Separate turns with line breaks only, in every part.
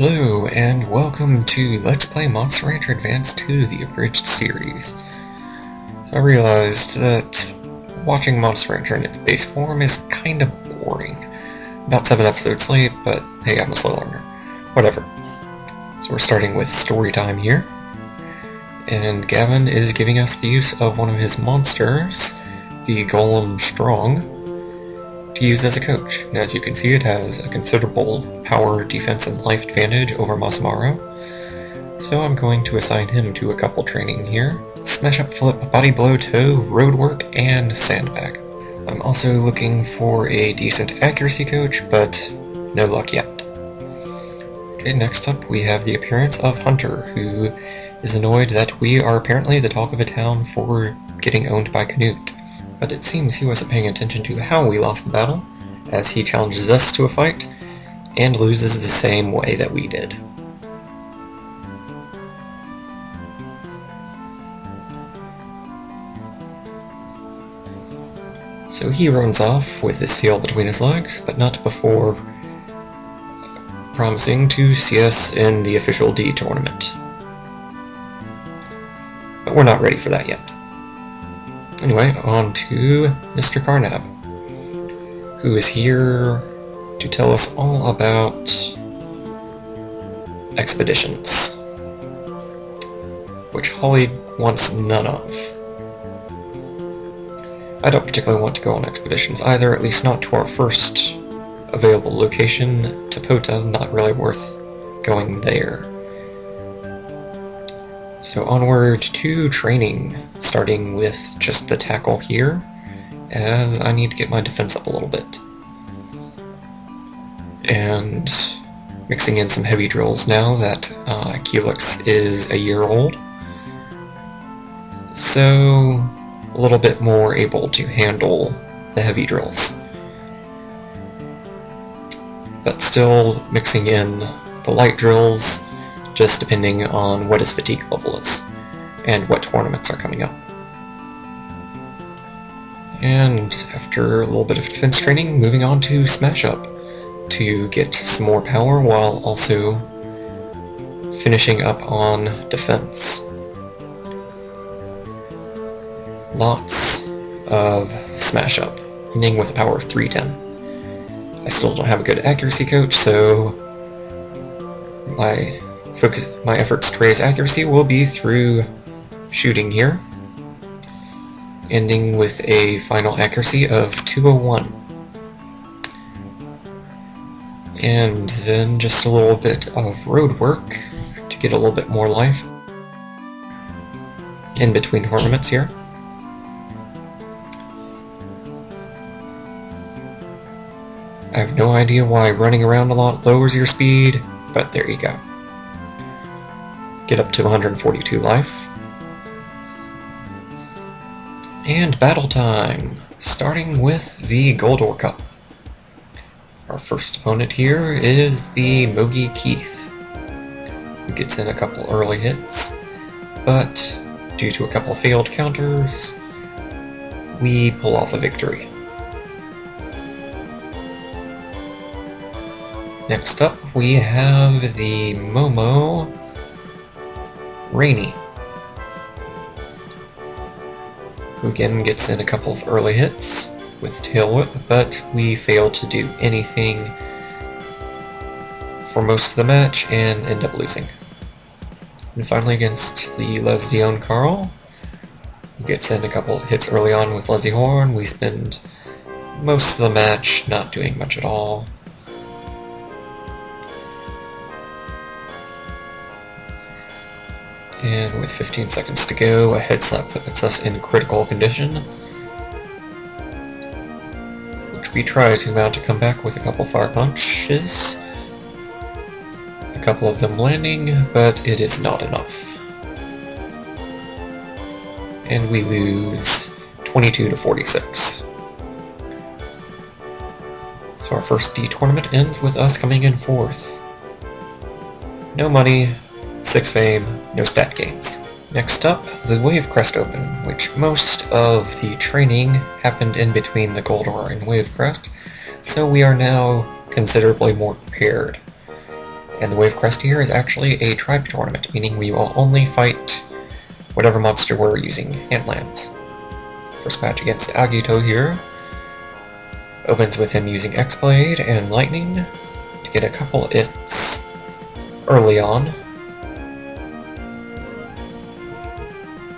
Hello, and welcome to Let's Play Monster Rancher Advance 2, the abridged series. So I realized that watching Monster Rancher in its base form is kinda boring. About 7 episodes late, but hey, I'm a slow learner. Whatever. So we're starting with story time here. And Gavin is giving us the use of one of his monsters, the Golem Strong, to use as a coach. And as you can see, it has a considerable power, defense, and life advantage over Masamaro. So I'm going to assign him to a couple training here. Smash Up, Flip, Body Blow, Toe, Road Work, and Sandbag. I'm also looking for a decent accuracy coach, but no luck yet. Okay, next up we have the appearance of Hunter, who is annoyed that we are apparently the talk of the town for getting owned by Canute. But it seems he wasn't paying attention to how we lost the battle, as he challenges us to a fight, and loses the same way that we did. So he runs off with his tail between his legs, but not before promising to see us in the official D tournament. But we're not ready for that yet. Anyway, on to Mr. Karnab, who is here to tell us all about expeditions, which Holly wants none of. I don't particularly want to go on expeditions either, at least not to our first available location, Tapota, not really worth going there. So onward to training, starting with just the tackle here, as I need to get my defense up a little bit. And mixing in some heavy drills now that Culex is a year old. So a little bit more able to handle the heavy drills. But still mixing in the light drills, just depending on what his fatigue level is, and what tournaments are coming up. And after a little bit of defense training, moving on to Smash Up, to get some more power while also finishing up on defense. Lots of Smash Up, ending with a power of 310. I still don't have a good accuracy coach, so my efforts to raise accuracy will be through shooting here, ending with a final accuracy of 201. And then just a little bit of road work to get a little bit more life in between tournaments here. I have no idea why running around a lot lowers your speed, but there you go. Get up to 142 life. And battle time, starting with the Goldor Cup. Our first opponent here is the Mogi Keith, who gets in a couple early hits, but due to a couple of failed counters, we pull off a victory. Next up, we have the Momo Rainy, who again gets in a couple of early hits with Tail Whip, but we fail to do anything for most of the match and end up losing. And finally against the Lezion Carl, who gets in a couple of hits early on with Lezzy Horn, we spend most of the match not doing much at all. And with 15 seconds to go, a head slap puts us in critical condition, which we try to mount a comeback with a couple fire punches, a couple of them landing, but it is not enough. And we lose 22 to 46. So our first D tournament ends with us coming in 4th. No money, 6 fame, no stat gains. Next up, the Wave Crest Open, which most of the training happened in between the Goldor and Wave Crest, so we are now considerably more prepared. And the Wave Crest here is actually a tribe tournament, meaning we will only fight whatever monster we're using, and lands. First match against Agito here opens with him using X-Blade and Lightning to get a couple hits early on.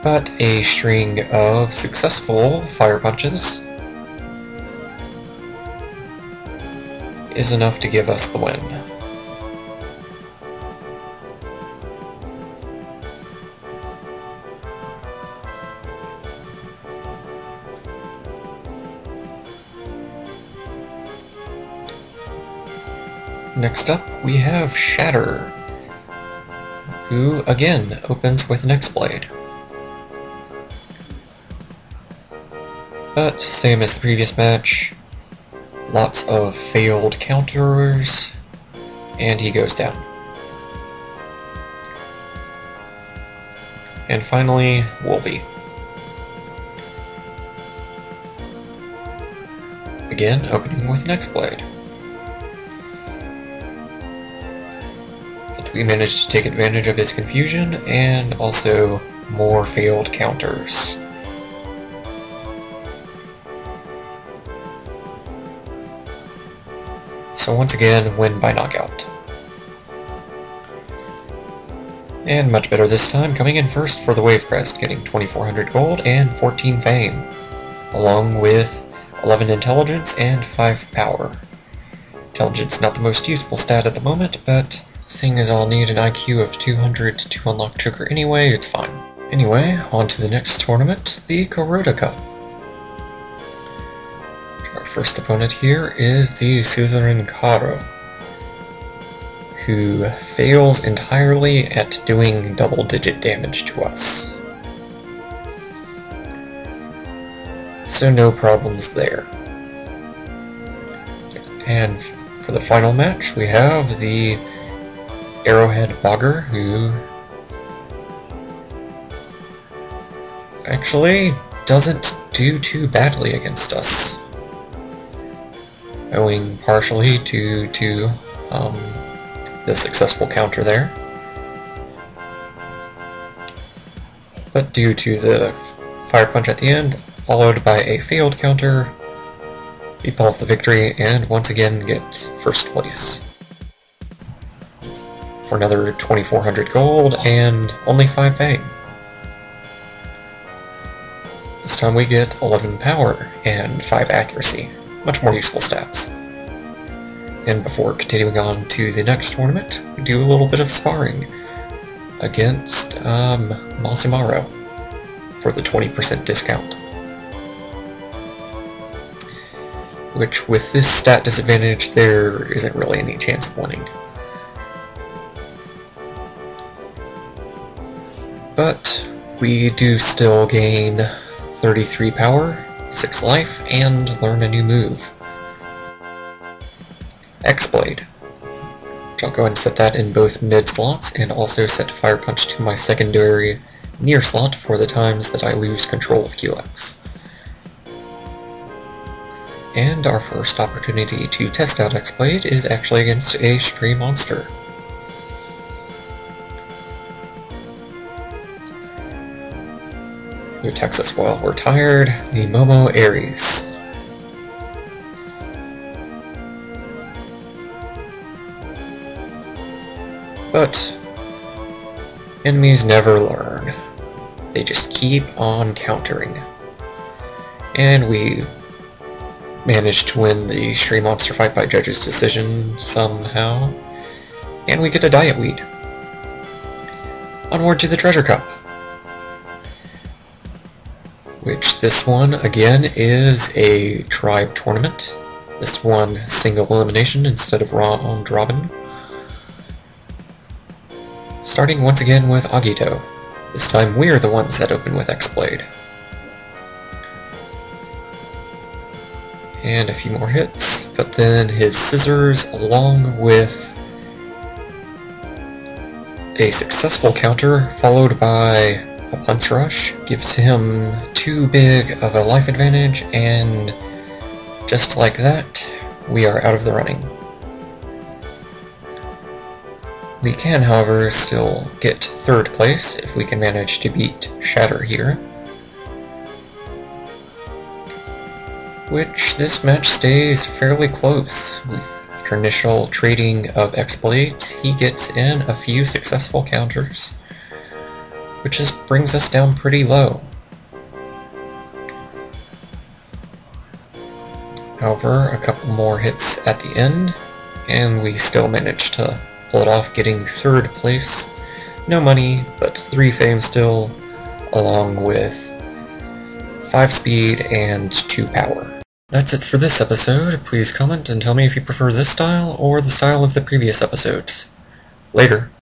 But a string of successful fire punches is enough to give us the win. Next up, we have Shatter, who again opens with an X-Blade. But same as the previous match, lots of failed counters, and he goes down. And finally, Wolvie. Again, opening with an X-Blade. But we managed to take advantage of his confusion, and also more failed counters. So once again, win by knockout. And much better this time, coming in first for the Wave Crest, getting 2400 gold and 14 fame, along with 11 intelligence and 5 power. Intelligence not the most useful stat at the moment, but seeing as I'll need an IQ of 200 to unlock Trigger anyway, it's fine. Anyway, on to the next tournament, the Carota Cup. Our first opponent here is the Suzerain Karo, who fails entirely at doing double-digit damage to us. So no problems there. And for the final match, we have the Arrowhead Walker, who actually doesn't do too badly against us, owing partially to the successful counter there, but due to the fire punch at the end, followed by a failed counter, we pull off the victory and once again get first place for another 2400 gold and only 5 fame. This time we get 11 power and 5 accuracy. Much more useful stats. And before continuing on to the next tournament, we do a little bit of sparring against Masamaro for the 20% discount. Which, with this stat disadvantage, there isn't really any chance of winning. But we do still gain 33 power, 6 life, and learn a new move. X-Blade. I'll go ahead and set that in both mid slots, and also set Fire Punch to my secondary near slot for the times that I lose control of Culex. And our first opportunity to test out X-Blade is actually against a stray monster. Who attacks us while we're tired, the Momo Ares. But enemies never learn. They just keep on countering. And we managed to win the stray monster fight by judge's decision somehow. And we get a Diet Weed. Onward to the Treasure Cup. Which this one, again, is a tribe tournament. This one, single elimination instead of round robin. Starting once again with Agito. This time we're the ones that open with X-Blade. And a few more hits, but then his scissors, along with a successful counter, followed by a punch rush, gives him too big of a life advantage, and just like that, we are out of the running. We can, however, still get 3rd place if we can manage to beat Shatter here. Which this match stays fairly close. After initial trading of X-Blades, he gets in a few successful counters, which just brings us down pretty low. However, a couple more hits at the end, and we still manage to pull it off, getting 3rd place. No money, but 3 fame still, along with 5 speed and 2 power. That's it for this episode. Please comment and tell me if you prefer this style or the style of the previous episodes. Later.